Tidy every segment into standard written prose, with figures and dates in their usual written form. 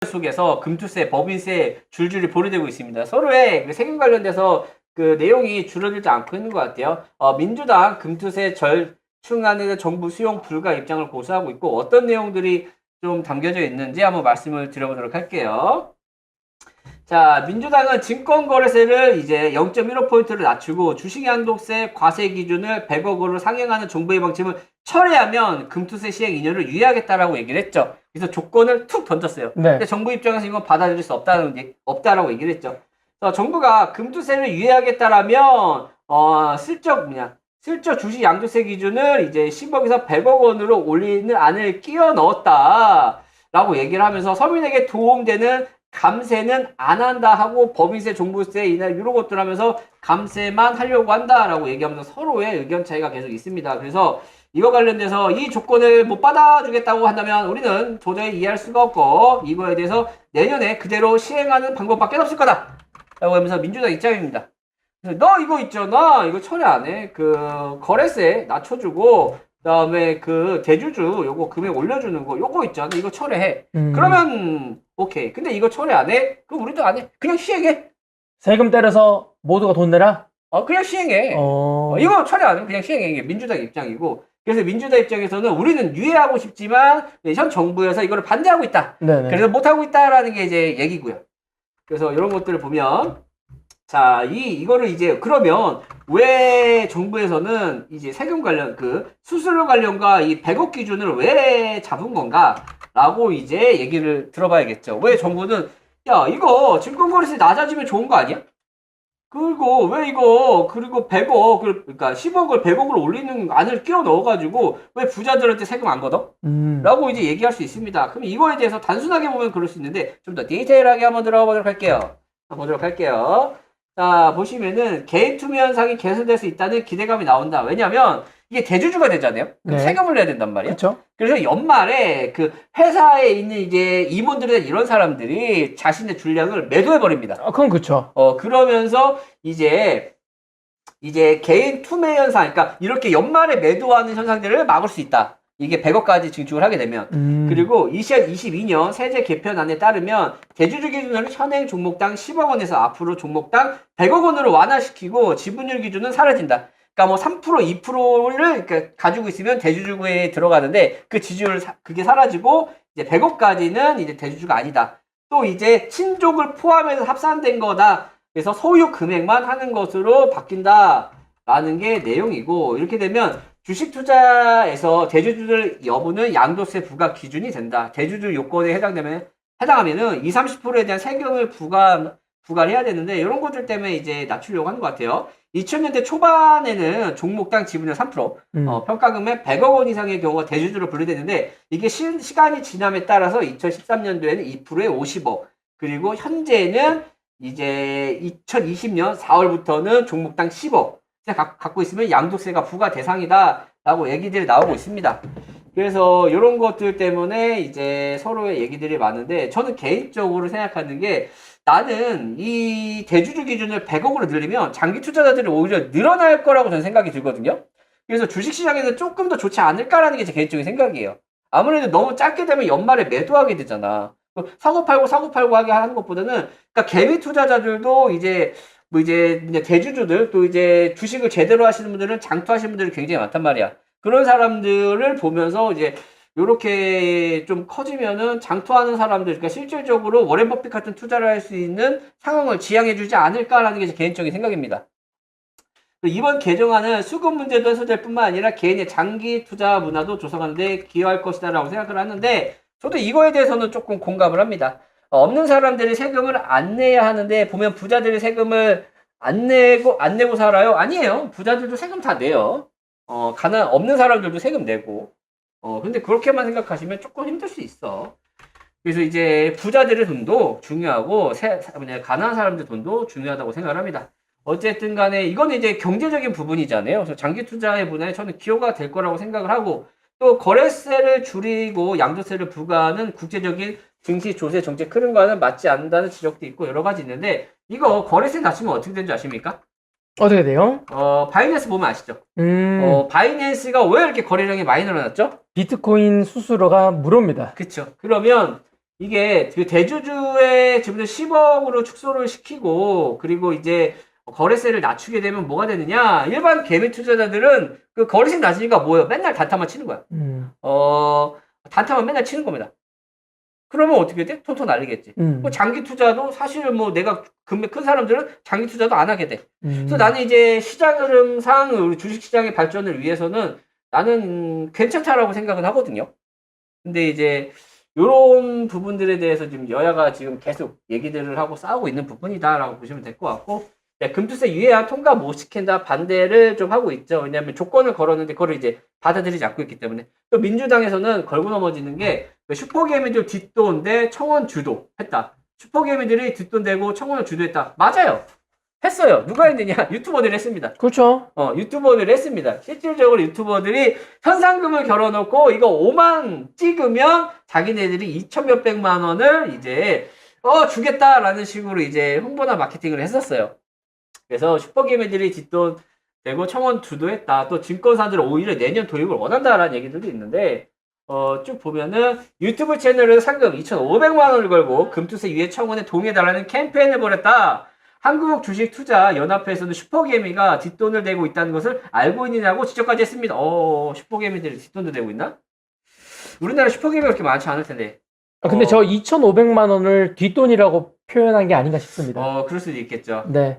속에서 금투세, 법인세 줄줄이 보류되고 있습니다. 서로의 그 세금 관련돼서 그 내용이 줄어들지 않고 있는 것 같아요. 민주당 금투세 절충안에 정부 수용 불가 입장을 고수하고 있고 어떤 내용들이 좀 담겨져 있는지 한번 말씀을 드려보도록 할게요. 자, 민주당은 증권거래세를 이제 0.15포인트를 낮추고 주식양도세 과세 기준을 100억으로 상향하는 정부의 방침을 철회하면 금투세 시행 2년을 유예하겠다라고 얘기를 했죠. 그래서 조건을 툭 던졌어요. 네. 근데 정부 입장에서 이건 받아들일 수 없다라고 얘기를 했죠. 그래서 정부가 금투세를 유예하겠다라면 슬쩍 주식 양도세 기준을 이제 10억에서 100억 원으로 올리는 안을 끼워 넣었다라고 얘기를 하면서 서민에게 도움되는 감세는 안 한다 하고 법인세, 종부세 이런 것들 하면서 감세만 하려고 한다라고 얘기하면서 서로의 의견 차이가 계속 있습니다. 그래서 이거 관련돼서 이 조건을 못 받아주겠다고 한다면 우리는 도저히 이해할 수가 없고 이거에 대해서 내년에 그대로 시행하는 방법밖에 없을 거다 라고 하면서 민주당 입장입니다. 그래서 너 이거 있잖아, 이거 처리 안 해. 그 거래세 낮춰주고 그다음에 그 대주주 요거 금액 올려주는 거 요거 있잖아, 이거 철회해. 그러면 오케이. 근데 이거 철회 안 해? 그럼 우리도 안 해. 그냥 시행해. 세금 때려서 모두가 돈 내라? 그냥 시행해. 이거 철회 안 하면 그냥 시행해. 이게 민주당 입장이고. 그래서 민주당 입장에서는 우리는 유예하고 싶지만 현 정부에서 이거를 반대하고 있다. 네네. 그래서 못하고 있다라는 게 이제 얘기고요. 그래서 이런 것들을 보면 자, 이거를 이제 그러면 왜 정부에서는 이제 세금 관련 그 수수료 관련과 이 100억 기준을 왜 잡은 건가라고 이제 얘기를 들어봐야겠죠. 왜 정부는 야, 이거 증권거래세 낮아지면 좋은 거 아니야? 그리고 왜 이거 그리고 100억 그러니까 10억을 100억으로 올리는 안을 끼워 넣어가지고 왜 부자들한테 세금 안 걷어? 라고 이제 얘기할 수 있습니다. 그럼 이거에 대해서 단순하게 보면 그럴 수 있는데 좀 더 디테일하게 한번 들어가 보도록 할게요. 자, 보시면은 개인 투명 현상이 개선될 수 있다는 기대감이 나온다. 왜냐면 이게 대주주가 되잖아요. 그럼 네. 세금을 내야 된단 말이에요. 그렇죠. 그래서 연말에 그 회사에 있는 이제 임원들이나 이런 사람들이 자신의 분량을 매도해 버립니다. 그건 그렇죠. 그러면서 이제 개인 투매 현상, 그러니까 이렇게 연말에 매도하는 현상들을 막을 수 있다. 이게 100억까지 증축을 하게 되면. 그리고 2022년 세제 개편안에 따르면 대주주 기준으로 현행 종목당 10억 원에서 앞으로 종목당 100억 원으로 완화시키고 지분율 기준은 사라진다. 그러니까 뭐 3%, 2%를 그러니까 가지고 있으면 대주주에 들어가는데 그 지지율 그게 사라지고 이제 100억까지는 이제 대주주가 아니다. 또 이제 친족을 포함해서 합산된 거다. 그래서 소유 금액만 하는 것으로 바뀐다라는 게 내용이고 이렇게 되면 주식 투자에서 대주주들 여부는 양도세 부과 기준이 된다. 대주주 요건에 해당하면은 20, 30%에 대한 세금을 부과를 해야 되는데 이런 것들 때문에 이제 낮추려고 하는 것 같아요. 2000년대 초반에는 종목당 지분율 3%, 평가금액 100억 원 이상의 경우가 대주주로 분류되는데 이게 시간이 지남에 따라서 2013년도에는 2%에 50억, 그리고 현재는 이제 2020년 4월부터는 종목당 10억 갖고 있으면 양도세가 부과 대상이다라고 얘기들이 나오고 있습니다. 그래서 이런 것들 때문에 이제 서로의 얘기들이 많은데 저는 개인적으로 생각하는 게 나는 이 대주주 기준을 100억으로 늘리면 장기 투자자들이 오히려 늘어날 거라고 저는 생각이 들거든요. 그래서 주식시장에는 조금 더 좋지 않을까라는 게 제 개인적인 생각이에요. 아무래도 너무 짧게 되면 연말에 매도하게 되잖아. 사고 팔고 하게 하는 것보다는 그러니까 개미 투자자들도 이제 대주주들 또 이제 주식을 제대로 하시는 분들은 장투하시는 분들이 굉장히 많단 말이야. 그런 사람들을 보면서 이제 요렇게 좀 커지면은 장투하는 사람들, 그러니까 실질적으로 워렌 버핏 같은 투자를 할 수 있는 상황을 지향해주지 않을까라는 게 제 개인적인 생각입니다. 이번 개정안은 수급 문제도 해소될 뿐만 아니라 개인의 장기 투자 문화도 조성하는 데 기여할 것이다라고 생각을 하는데 저도 이거에 대해서는 조금 공감을 합니다. 없는 사람들이 세금을 안 내야 하는데 보면 부자들이 세금을 안 내고 살아요? 아니에요. 부자들도 세금 다 내요. 없는 사람들도 세금 내고. 근데 그렇게만 생각하시면 조금 힘들 수 있어. 그래서 이제 부자들의 돈도 중요하고 가난한 사람들 돈도 중요하다고 생각을 합니다. 어쨌든 간에 이건 이제 경제적인 부분이잖아요. 그래서 장기 투자의 문화에 저는 기여가 될 거라고 생각을 하고 또 거래세를 줄이고 양도세를 부과하는 국제적인 증시 조세 정책 흐름과는 맞지 않는다는 지적도 있고 여러 가지 있는데 이거 거래세 낮추면 어떻게 되는지 아십니까? 어떻게 돼요? 바이낸스 보면 아시죠? 바이낸스가 왜 이렇게 거래량이 많이 늘어났죠? 비트코인 수수료가 무료입니다. 그쵸. 그러면 이게 그 대주주의 지분을 10억으로 축소를 시키고 그리고 이제 거래세를 낮추게 되면 뭐가 되느냐? 일반 개미 투자자들은 그 거래세 낮으니까 뭐예요? 맨날 단타만 치는 거야. 단타만 맨날 치는 겁니다. 그러면 어떻게 돼? 톤톤 날리겠지. 뭐 장기 투자도 사실 뭐 내가 금액 큰 사람들은 장기 투자도 안 하게 돼. 그래서 나는 이제 시장 흐름상 우리 주식 시장의 발전을 위해서는 나는 괜찮다라고 생각은 하거든요. 근데 이제 요런 부분들에 대해서 지금 여야가 지금 계속 얘기들을 하고 싸우고 있는 부분이다라고 보시면 될 것 같고, 네, 금투세 유예화 통과 못 시킨다 반대를 좀 하고 있죠. 왜냐하면 조건을 걸었는데 그걸 이제 받아들이지 않고 있기 때문에. 또 민주당에서는 걸고 넘어지는 게 슈퍼개미들 뒷돈 대 청원 주도 했다. 슈퍼개미들이 뒷돈 대고 청원을 주도했다. 맞아요. 했어요. 누가 했느냐? 유튜버들이 했습니다. 그렇죠. 유튜버들이 했습니다. 실질적으로 유튜버들이 현상금을 결어놓고 이거 5만 찍으면 자기네들이 2천 몇백만 원을 이제 주겠다라는 식으로 이제 홍보나 마케팅을 했었어요. 그래서 슈퍼개미들이 뒷돈 대고 청원 주도했다. 또 증권사들은 오히려 내년 도입을 원한다라는 얘기들도 있는데 쭉 보면은 유튜브 채널에서 상금 2,500만 원을 걸고 금투세 유예 청원에 동의해달라는 캠페인을 벌였다. 한국 주식투자연합회에서는 슈퍼개미가 뒷돈을 대고 있다는 것을 알고 있느냐고 지적까지 했습니다. 슈퍼개미들이 뒷돈도 대고 있나? 우리나라 슈퍼개미가 그렇게 많지 않을 텐데. 근데 저 2,500만 원을 뒷돈이라고 표현한 게 아닌가 싶습니다. 그럴 수도 있겠죠. 네.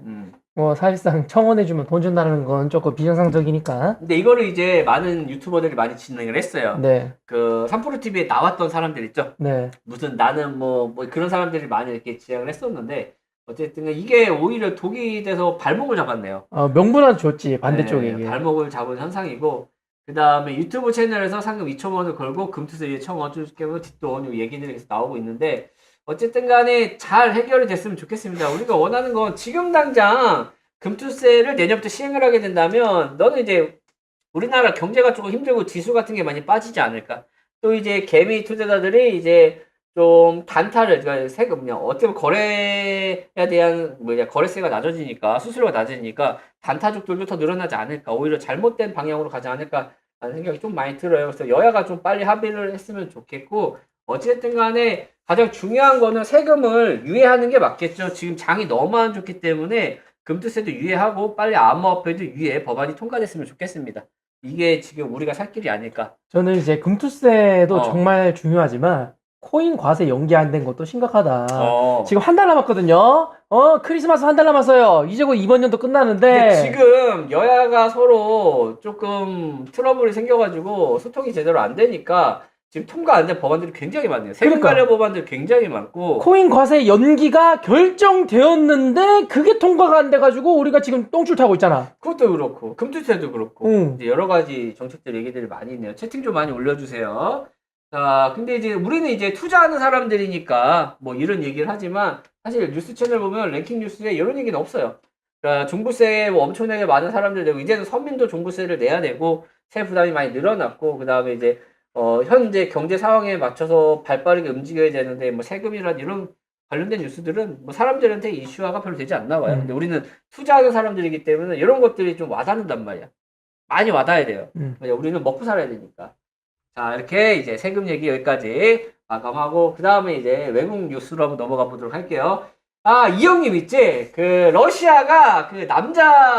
사실상 청원해주면 돈 준다는 건 조금 비정상적이니까. 근데 이거를 이제 많은 유튜버들이 많이 진행을 했어요. 네. 그, 3프로TV에 나왔던 사람들 있죠? 네. 무슨 나는 뭐 그런 사람들이 많이 이렇게 진행을 했었는데, 어쨌든 이게 오히려 독이 돼서 발목을 잡았네요. 명분은 줬지, 반대쪽에. 네, 발목을 잡은 현상이고, 그 다음에 유튜브 채널에서 상금 2천 원을 걸고 금투세 청원 주식회로 뒷돈 얘기들이 계속 나오고 있는데, 어쨌든 간에 잘 해결이 됐으면 좋겠습니다. 우리가 원하는 건 지금 당장 금투세를 내년부터 시행을 하게 된다면, 너는 이제 우리나라 경제가 조금 힘들고 지수 같은 게 많이 빠지지 않을까. 또 이제 개미 투자자들이 이제 좀 단타를, 그러니까 세금, 어떻게 보면 거래에 대한, 거래세가 낮아지니까, 수수료가 낮아지니까, 단타족들도 더 늘어나지 않을까, 오히려 잘못된 방향으로 가지 않을까, 라는 생각이 좀 많이 들어요. 그래서 여야가 좀 빨리 합의를 했으면 좋겠고, 어쨌든 간에 가장 중요한 거는 세금을 유예하는 게 맞겠죠. 지금 장이 너무 안 좋기 때문에, 금투세도 유예하고, 빨리 암호화폐도 유예, 법안이 통과됐으면 좋겠습니다. 이게 지금 우리가 살 길이 아닐까. 저는 이제 금투세도 정말 중요하지만, 코인 과세 연기 안 된 것도 심각하다. 지금 한 달 남았거든요. 크리스마스 한 달 남았어요. 이제 곧 이번 연도 끝나는데. 근데 지금 여야가 서로 조금 트러블이 생겨가지고 소통이 제대로 안 되니까 지금 통과 안 된 법안들이 굉장히 많네요. 세금 관련 법안들 굉장히 많고. 코인 과세 연기가 결정되었는데 그게 통과가 안 돼가지고 우리가 지금 똥줄 타고 있잖아. 그것도 그렇고 금투세도 그렇고 이제 여러 가지 정책들 얘기들이 많이 있네요. 채팅 좀 많이 올려주세요. 자, 근데 이제 우리는 이제 투자하는 사람들이니까 뭐 이런 얘기를 하지만 사실 뉴스 채널 보면 랭킹 뉴스에 이런 얘기는 없어요. 그러니까 종부세 뭐 엄청나게 많은 사람들 내고 이제는 서민도 종부세를 내야 되고 세 부담이 많이 늘어났고 그 다음에 이제 현재 경제 상황에 맞춰서 발빠르게 움직여야 되는데 뭐 세금이란 이런 관련된 뉴스들은 뭐 사람들한테 이슈화가 별로 되지 않나 봐요. 근데 우리는 투자하는 사람들이기 때문에 이런 것들이 좀 와닿는단 말이야. 많이 와닿아야 돼요. 우리는 먹고 살아야 되니까. 자, 이렇게 이제 세금 얘기 여기까지 마감하고, 그 다음에 이제 외국 뉴스로 한번 넘어가 보도록 할게요. 이 형님 있지? 그, 러시아가 그 남자